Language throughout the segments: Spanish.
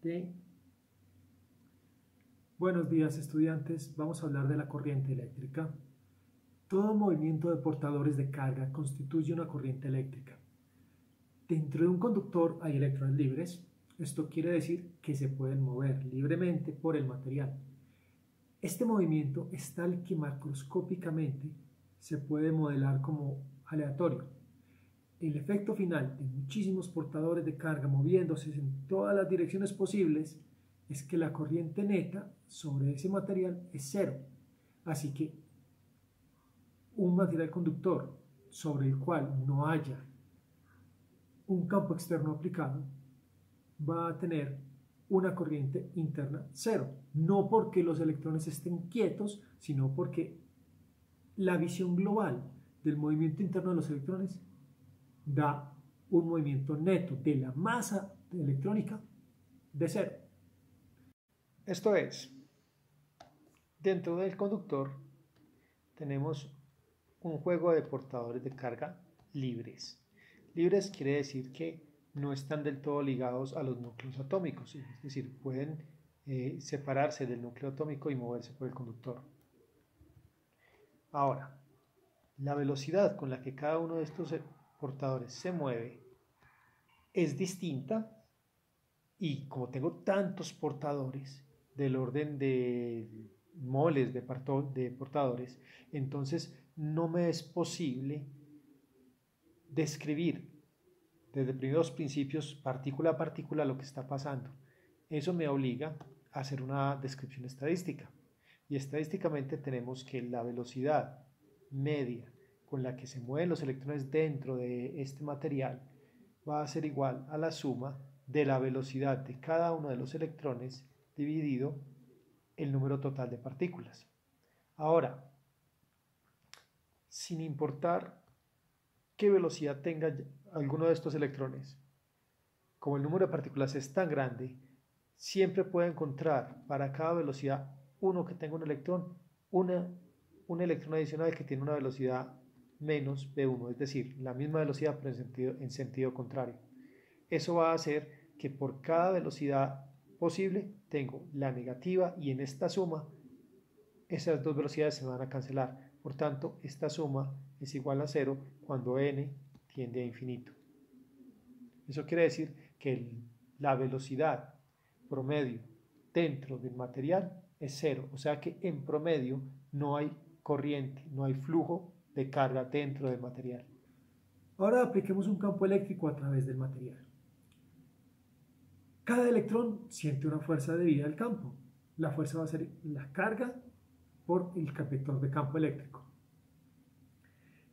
de... Buenos días, estudiantes. Vamos a hablar de la corriente eléctrica. Todo movimiento de portadores de carga constituye una corriente eléctrica. Dentro de un conductor hay electrones libres. Esto quiere decir que se pueden mover libremente por el material. Este movimiento es tal que macroscópicamente se puede modelar como aleatorio. El efecto final de muchísimos portadores de carga moviéndose en todas las direcciones posibles es que la corriente neta sobre ese material es cero. Así que un material conductor sobre el cual no haya un campo externo aplicado va a tener una corriente interna cero. No porque los electrones estén quietos, sino porque la visión global del movimiento interno de los electrones da un movimiento neto de la masa electrónica de cero. Esto es, dentro del conductor tenemos un juego de portadores de carga libres. Libres quiere decir que no están del todo ligados a los núcleos atómicos, es decir, pueden separarse del núcleo atómico y moverse por el conductor. Ahora, la velocidad con la que cada uno de estos portadores se mueve es distinta y como tengo tantos portadores del orden de moles de portadores, entonces no me es posible describir desde primeros principios, partícula a partícula, lo que está pasando. Eso me obliga a hacer una descripción estadística. Y estadísticamente tenemos que la velocidad media con la que se mueven los electrones dentro de este material va a ser igual a la suma de la velocidad de cada uno de los electrones dividido el número total de partículas. Ahora, sin importar qué velocidad tenga alguno de estos electrones, como el número de partículas es tan grande, siempre puedo encontrar para cada velocidad uno que tenga un electrón, un electrón adicional que tiene una velocidad menos v1, es decir, la misma velocidad pero en sentido contrario. Eso va a hacer que por cada velocidad posible tengo la negativa y en esta suma esas dos velocidades se van a cancelar. Por tanto, esta suma es igual a 0 cuando n tiende a infinito. Eso quiere decir que la velocidad promedio dentro del material es 0, o sea que en promedio no hay corriente, no hay flujo de carga dentro del material. Ahora apliquemos un campo eléctrico a través del material. Cada electrón siente una fuerza debida al campo. La fuerza va a ser la carga por el vector de campo eléctrico.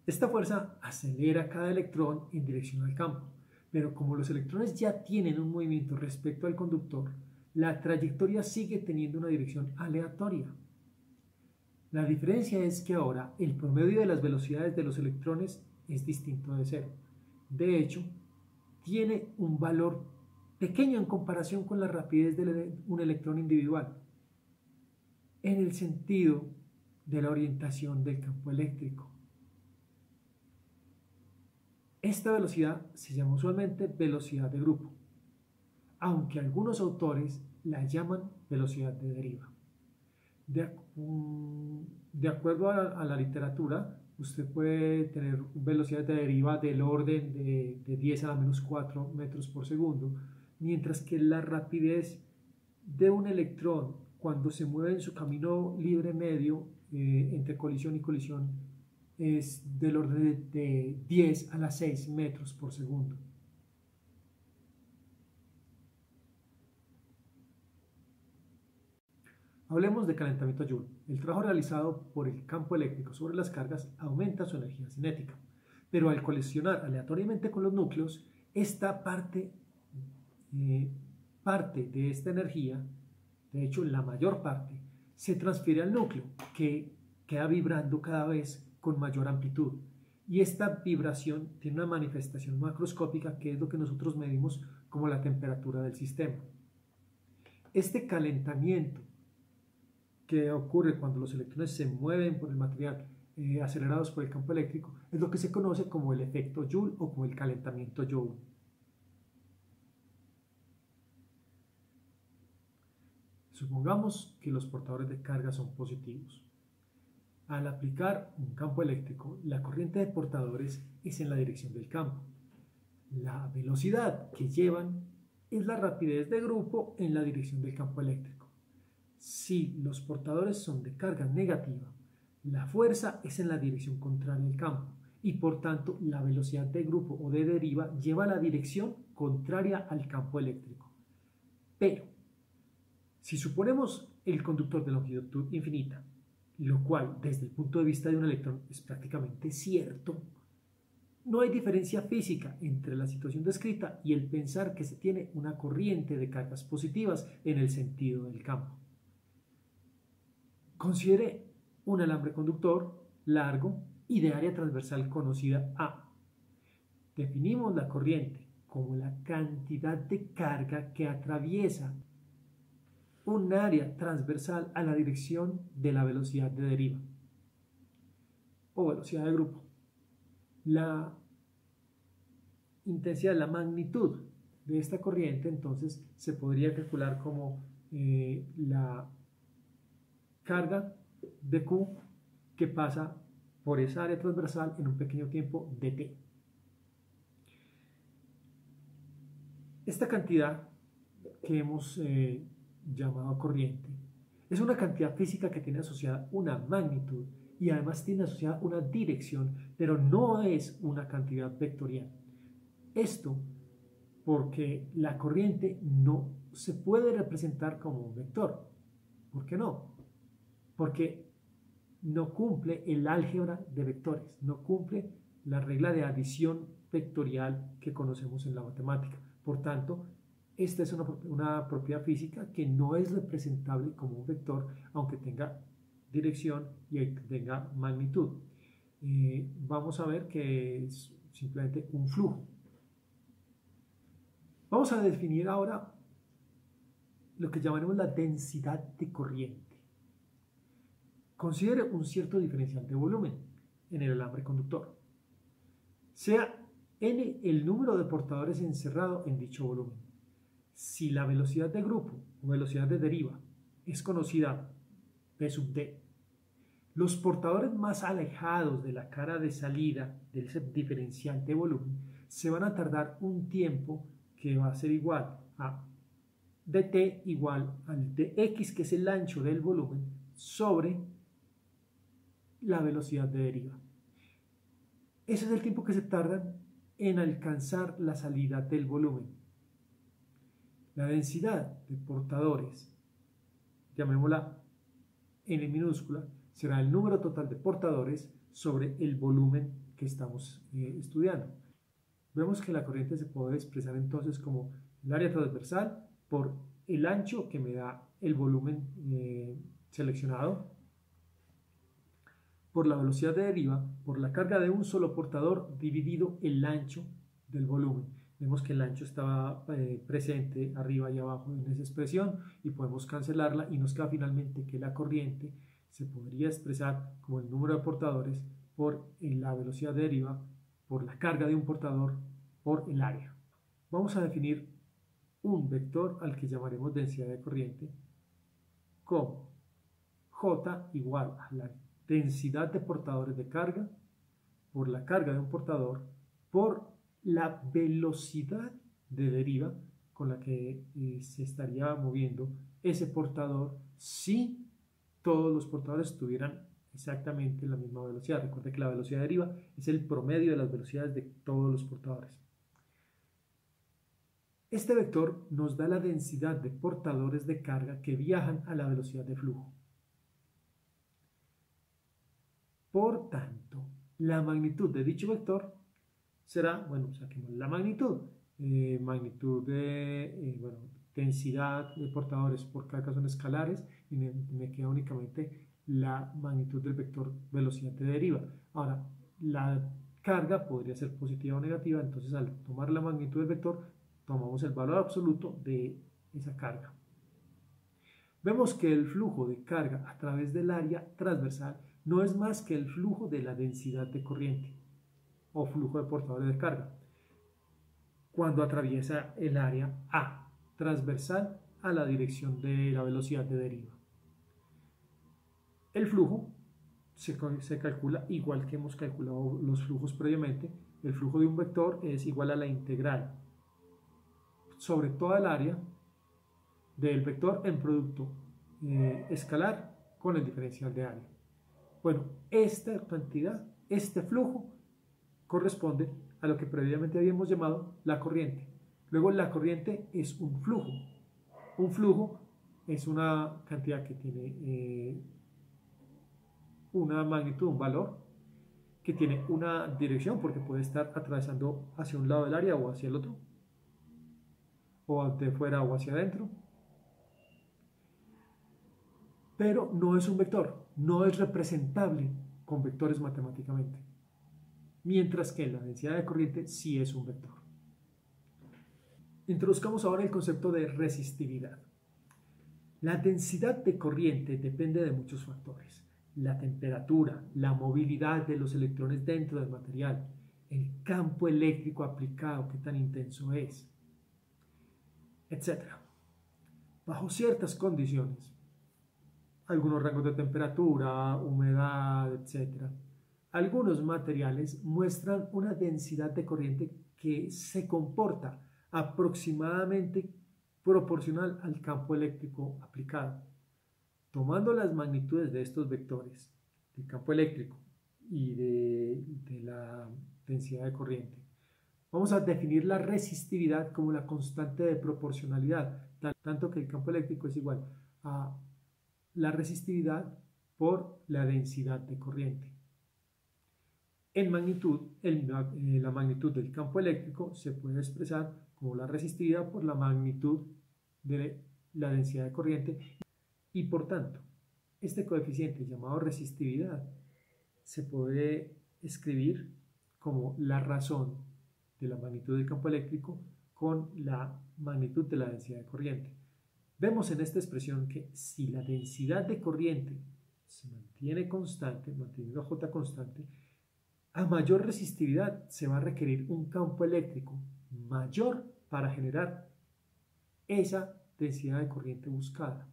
Esta fuerza acelera cada electrón en dirección al campo, pero como los electrones ya tienen un movimiento respecto al conductor, la trayectoria sigue teniendo una dirección aleatoria. La diferencia es que ahora el promedio de las velocidades de los electrones es distinto de cero. De hecho, tiene un valor pequeño en comparación con la rapidez de un electrón individual, en el sentido de la orientación del campo eléctrico. Esta velocidad se llama usualmente velocidad de grupo, aunque algunos autores la llaman velocidad de deriva. De acuerdo a la literatura, usted puede tener velocidad de deriva del orden de 10 a la menos 4 metros por segundo, mientras que la rapidez de un electrón cuando se mueve en su camino libre medio entre colisión y colisión es del orden de 10 a la 6 metros por segundo. Hablemos de calentamiento Joule. El trabajo realizado por el campo eléctrico sobre las cargas aumenta su energía cinética, pero al colisionar aleatoriamente con los núcleos, esta parte de esta energía, de hecho la mayor parte, se transfiere al núcleo, que queda vibrando cada vez con mayor amplitud. Y esta vibración tiene una manifestación macroscópica que es lo que nosotros medimos como la temperatura del sistema. Este calentamiento que ocurre cuando los electrones se mueven por el material acelerados por el campo eléctrico es lo que se conoce como el efecto Joule o como el calentamiento Joule. Supongamos que los portadores de carga son positivos. Al aplicar un campo eléctrico, la corriente de portadores es en la dirección del campo. La velocidad que llevan es la rapidez de grupo en la dirección del campo eléctrico. Si los portadores son de carga negativa, la fuerza es en la dirección contraria al campo y por tanto la velocidad de grupo o de deriva lleva la dirección contraria al campo eléctrico. Pero, si suponemos el conductor de longitud infinita, lo cual desde el punto de vista de un electrón es prácticamente cierto, no hay diferencia física entre la situación descrita y el pensar que se tiene una corriente de cargas positivas en el sentido del campo. Considere un alambre conductor largo y de área transversal conocida A. Definimos la corriente como la cantidad de carga que atraviesa un área transversal a la dirección de la velocidad de deriva o velocidad de grupo. La intensidad, la magnitud de esta corriente entonces se podría calcular como la carga de Q que pasa por esa área transversal en un pequeño tiempo dt. Esta cantidad que hemos llamado corriente es una cantidad física que tiene asociada una magnitud y además tiene asociada una dirección, pero no es una cantidad vectorial. Esto porque la corriente no se puede representar como un vector. ¿Por qué no? Porque no cumple el álgebra de vectores, no cumple la regla de adición vectorial que conocemos en la matemática. Por tanto, esta es una propiedad física que no es representable como un vector, aunque tenga dirección y tenga magnitud. Vamos a ver que es simplemente un flujo. Vamos a definir ahora lo que llamaremos la densidad de corriente. Considere un cierto diferencial de volumen en el alambre conductor. Sea n el número de portadores encerrado en dicho volumen. Si la velocidad de grupo o velocidad de deriva es conocida P sub d, los portadores más alejados de la cara de salida del diferencial de volumen se van a tardar un tiempo que va a ser igual a dt igual al dx, que es el ancho del volumen, sobre la velocidad de deriva. Ese es el tiempo que se tardan en alcanzar la salida del volumen. La densidad de portadores, llamémosla n minúscula, será el número total de portadores sobre el volumen que estamos estudiando. Vemos que la corriente se puede expresar entonces como el área transversal por el ancho que me da el volumen seleccionado, por la velocidad de deriva, por la carga de un solo portador dividido el ancho del volumen. Vemos que el ancho estaba presente arriba y abajo en esa expresión y podemos cancelarla y nos queda finalmente que la corriente se podría expresar como el número de portadores por la velocidad de deriva, por la carga de un portador, por el área. Vamos a definir un vector al que llamaremos densidad de corriente como J igual a la densidad de portadores de carga por la carga de un portador por la velocidad de deriva con la que se estaría moviendo ese portador si todos los portadores tuvieran exactamente la misma velocidad. Recuerde que la velocidad de deriva es el promedio de las velocidades de todos los portadores. Este vector nos da la densidad de portadores de carga que viajan a la velocidad de flujo. Por tanto, la magnitud de dicho vector será, bueno, saquemos la magnitud, densidad de portadores por carga son escalares y me queda únicamente la magnitud del vector velocidad de deriva. Ahora, la carga podría ser positiva o negativa, entonces al tomar la magnitud del vector, tomamos el valor absoluto de esa carga. Vemos que el flujo de carga a través del área transversal no es más que el flujo de la densidad de corriente o flujo de portadores de carga cuando atraviesa el área A transversal a la dirección de la velocidad de deriva. El flujo se calcula igual que hemos calculado los flujos previamente. El flujo de un vector es igual a la integral sobre toda el área del vector en producto escalar con el diferencial de área. Bueno, esta cantidad, este flujo, corresponde a lo que previamente habíamos llamado la corriente. Luego la corriente es un flujo. Un flujo es una cantidad que tiene una magnitud, un valor, que tiene una dirección porque puede estar atravesando hacia un lado del área o hacia el otro, o de fuera o hacia adentro. Pero no es un vector, no es representable con vectores matemáticamente. Mientras que la densidad de corriente sí es un vector. Introduzcamos ahora el concepto de resistividad. La densidad de corriente depende de muchos factores: la temperatura, la movilidad de los electrones dentro del material, el campo eléctrico aplicado, qué tan intenso es, etc. Bajo ciertas condiciones, algunos rangos de temperatura, humedad, etc., algunos materiales muestran una densidad de corriente que se comporta aproximadamente proporcional al campo eléctrico aplicado. Tomando las magnitudes de estos vectores, del campo eléctrico y de la densidad de corriente, vamos a definir la resistividad como la constante de proporcionalidad, tanto que el campo eléctrico es igual a la resistividad por la densidad de corriente. En magnitud, la magnitud del campo eléctrico se puede expresar como la resistividad por la magnitud de la densidad de corriente, y por tanto, este coeficiente llamado resistividad se puede escribir como la razón de la magnitud del campo eléctrico con la magnitud de la densidad de corriente. Vemos en esta expresión que si la densidad de corriente se mantiene constante, manteniendo J constante, a mayor resistividad se va a requerir un campo eléctrico mayor para generar esa densidad de corriente buscada.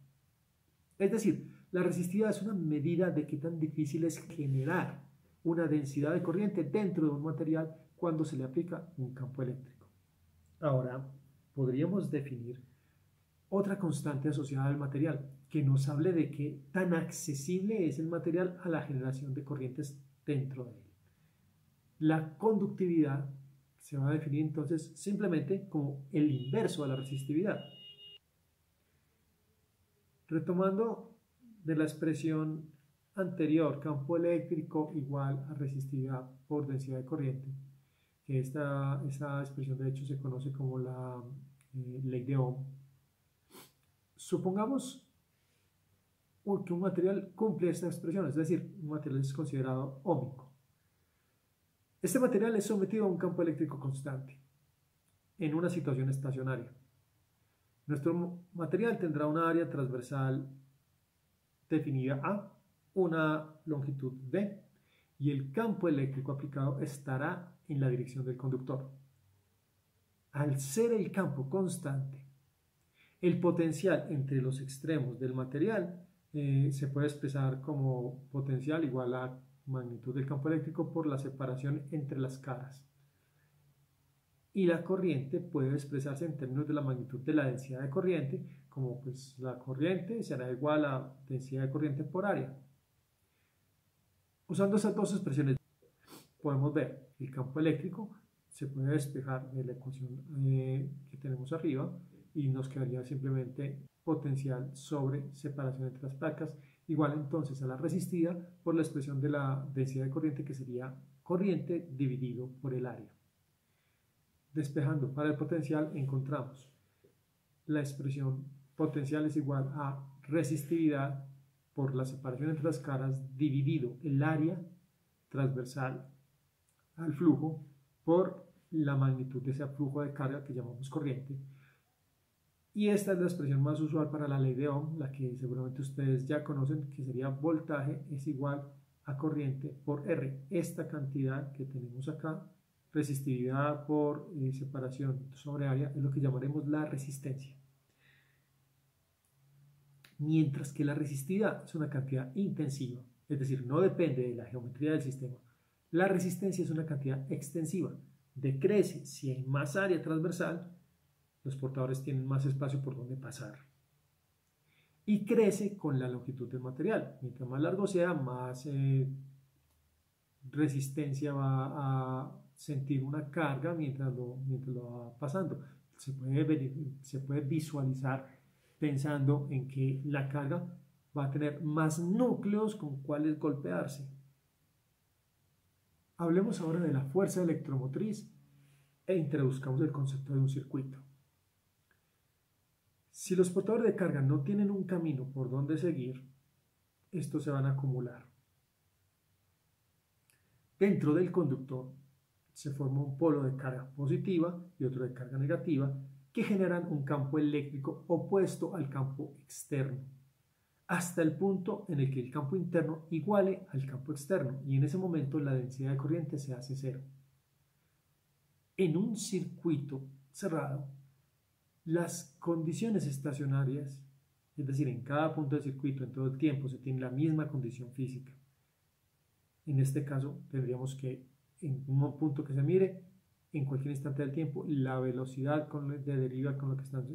Es decir, la resistividad es una medida de qué tan difícil es generar una densidad de corriente dentro de un material cuando se le aplica un campo eléctrico. Ahora, podríamos definir otra constante asociada al material que nos hable de qué tan accesible es el material a la generación de corrientes dentro de él. La conductividad se va a definir entonces simplemente como el inverso a la resistividad. Retomando de la expresión anterior, campo eléctrico igual a resistividad por densidad de corriente, que esa expresión de hecho se conoce como la ley de Ohm. Supongamos que un material cumple esta expresión, es decir, un material es considerado óhmico. Este material es sometido a un campo eléctrico constante en una situación estacionaria. Nuestro material tendrá una área transversal definida A, una longitud D, y el campo eléctrico aplicado estará en la dirección del conductor. Al ser el campo constante, el potencial entre los extremos del material se puede expresar como potencial igual a magnitud del campo eléctrico por la separación entre las caras. Y la corriente puede expresarse en términos de la magnitud de la densidad de corriente, como pues la corriente será igual a densidad de corriente por área. Usando esas dos expresiones podemos ver el campo eléctrico se puede despejar de la ecuación que tenemos arriba y nos quedaría simplemente potencial sobre separación entre las placas, igual entonces a la resistida por la expresión de la densidad de corriente, que sería corriente dividido por el área. Despejando para el potencial encontramos la expresión potencial es igual a resistividad por la separación entre las caras dividido el área transversal al flujo por la magnitud de ese flujo de carga que llamamos corriente. Y esta es la expresión más usual para la ley de Ohm, la que seguramente ustedes ya conocen, que sería voltaje es igual a corriente por R. Esta cantidad que tenemos acá, resistividad por separación sobre área, es lo que llamaremos la resistencia. mientras que la resistividad es una cantidad intensiva, es decir, no depende de la geometría del sistema. La resistencia es una cantidad extensiva, decrece si hay más área transversal, los portadores tienen más espacio por donde pasar. Y crece con la longitud del material. Mientras más largo sea, más resistencia va a sentir una carga mientras lo va pasando. Se puede visualizar pensando en que la carga va a tener más núcleos con cuales golpearse. Hablemos ahora de la fuerza electromotriz e introduzcamos el concepto de un circuito. Si los portadores de carga no tienen un camino por donde seguir, estos se van a acumular. Dentro del conductor se forma un polo de carga positiva y otro de carga negativa que generan un campo eléctrico opuesto al campo externo, hasta el punto en el que el campo interno iguale al campo externo y en ese momento la densidad de corriente se hace cero. En un circuito cerrado, las condiciones estacionarias, es decir, en cada punto del circuito, en todo el tiempo, se tiene la misma condición física. En este caso, tendríamos que, en un punto que se mire, en cualquier instante del tiempo, la velocidad de deriva con la que están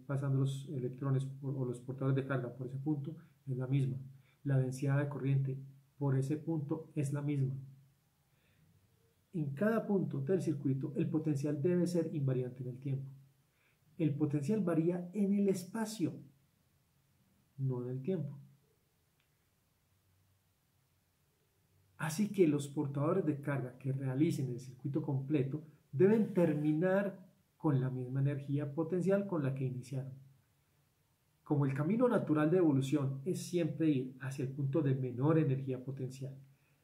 pasando los electrones o los portadores de carga por ese punto es la misma. La densidad de corriente por ese punto es la misma. En cada punto del circuito, el potencial debe ser invariante en el tiempo. El potencial varía en el espacio, no en el tiempo. Así que los portadores de carga que realicen el circuito completo deben terminar con la misma energía potencial con la que iniciaron. Como el camino natural de evolución es siempre ir hacia el punto de menor energía potencial,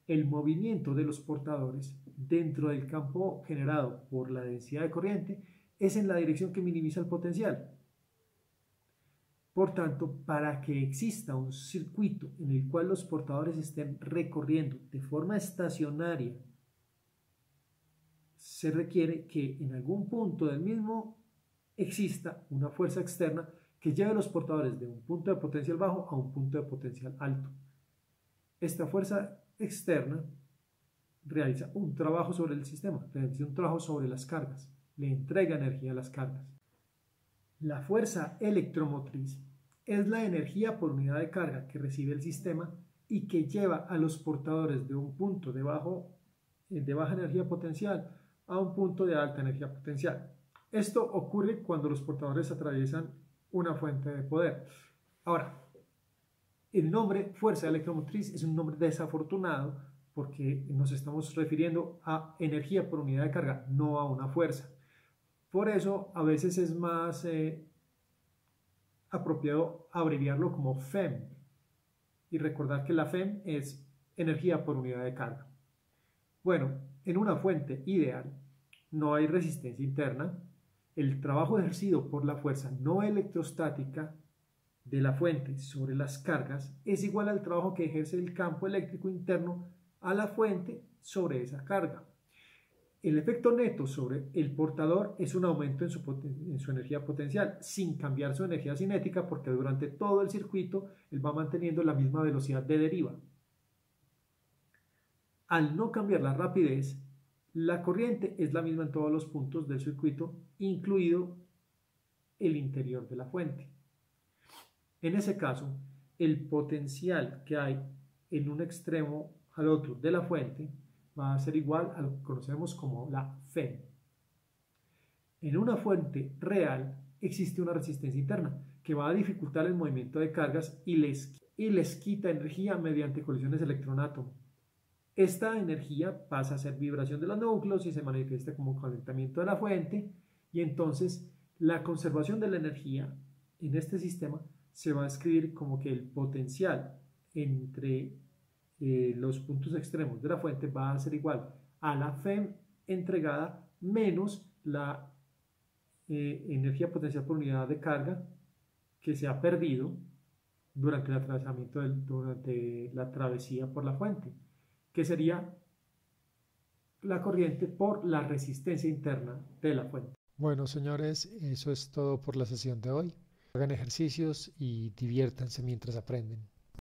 el movimiento de los portadores dentro del campo generado por la densidad de corriente es en la dirección que minimiza el potencial. Por tanto, para que exista un circuito en el cual los portadores estén recorriendo de forma estacionaria, se requiere que en algún punto del mismo exista una fuerza externa que lleve a los portadores de un punto de potencial bajo a un punto de potencial alto. Esta fuerza externa realiza un trabajo sobre el sistema, realiza un trabajo sobre las cargas, le entrega energía a las cargas. La fuerza electromotriz es la energía por unidad de carga que recibe el sistema y que lleva a los portadores de un punto de baja energía potencial a un punto de alta energía potencial. Esto ocurre cuando los portadores atraviesan una fuente de poder. Ahora, el nombre fuerza electromotriz es un nombre desafortunado porque nos estamos refiriendo a energía por unidad de carga, no a una fuerza. Por eso a veces es más apropiado abreviarlo como FEM y recordar que la FEM es energía por unidad de carga. Bueno, en una fuente ideal no hay resistencia interna, el trabajo ejercido por la fuerza no electrostática de la fuente sobre las cargas es igual al trabajo que ejerce el campo eléctrico interno a la fuente sobre esa carga. El efecto neto sobre el portador es un aumento en su energía potencial, sin cambiar su energía cinética, porque durante todo el circuito él va manteniendo la misma velocidad de deriva. Al no cambiar la rapidez, la corriente es la misma en todos los puntos del circuito, incluido el interior de la fuente. En ese caso, el potencial que hay en un extremo al otro de la fuente va a ser igual a lo que conocemos como la FEM. En una fuente real existe una resistencia interna que va a dificultar el movimiento de cargas y les quita energía mediante colisiones electrón-átomo. Esta energía pasa a ser vibración de los núcleos y se manifiesta como calentamiento de la fuente, y entonces la conservación de la energía en este sistema se va a escribir como que el potencial entre los puntos extremos de la fuente va a ser igual a la FEM entregada menos la energía potencial por unidad de carga que se ha perdido durante el atravesamiento durante la travesía por la fuente, que sería la corriente por la resistencia interna de la fuente. Bueno, señores, eso es todo por la sesión de hoy. Hagan ejercicios y diviértanse mientras aprenden.